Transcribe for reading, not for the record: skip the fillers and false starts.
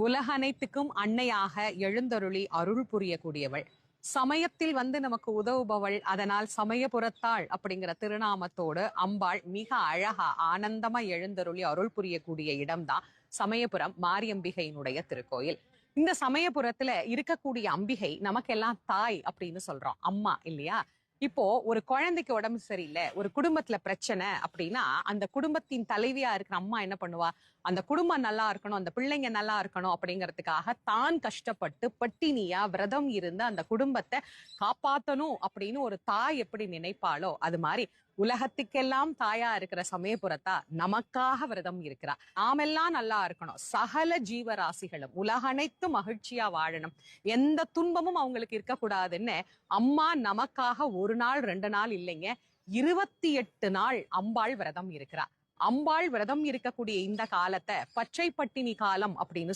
உலகனைத்துக்கும் அன்னையாக எழுந்தருளி அருள் புரியக்கூடியவள். சமயத்தில் நமக்கு உதவுபவள். அதனால் சமயபுரத்தாள் அப்படிங்கிற திருநாமத்தோடு அம்பாள் மிக அழகா ஆனந்தமா எழுந்தருளி அருள் புரியக்கூடிய இடம்தான் சமயபுரம் மாரியம்பிகையினுடைய திருக்கோயில். இந்த சமயபுரத்துல இருக்கக்கூடிய அம்பிகை நமக்கெல்லாம் தாய் அப்படின்னு சொல்றோம், அம்மா இல்லையா? இப்போ ஒரு குழந்தைக்கு உடம்பு சரியில்லை, ஒரு குடும்பத்துல பிரச்சனை அப்படின்னா அந்த குடும்பத்தின் தலைவியா இருக்கிற அம்மா என்ன பண்ணுவா? அந்த குடும்பம் நல்லா இருக்கணும், அந்த பிள்ளைங்க நல்லா இருக்கணும் அப்படிங்கிறதுக்காக தான் கஷ்டப்பட்டு பட்டினியா விரதம் இருந்து அந்த குடும்பத்தை காப்பாத்தணும் அப்படின்னு ஒரு தாய் எப்படி நினைப்பாளோ அது மாதிரி உலகத்துக்கெல்லாம் தாயா இருக்கிற சமயபுரத்தா நமக்காக விரதம் இருக்கிறா. நாமெல்லாம் நல்லா இருக்கணும், சகல ஜீவராசிகளும் உலகனைத்து மகிழ்ச்சியா வாழணும், எந்த துன்பமும் அவங்களுக்கு இருக்கக்கூடாதுன்னு அம்மா நமக்காக ஒரு நாள் 2 நாள் இல்லைங்க, 28 நாள் அம்பாள் விரதம் இருக்கிறா. அம்பாள் விரதம் இருக்கக்கூடிய இந்த காலத்தை பச்சை பட்டினி காலம் அப்படின்னு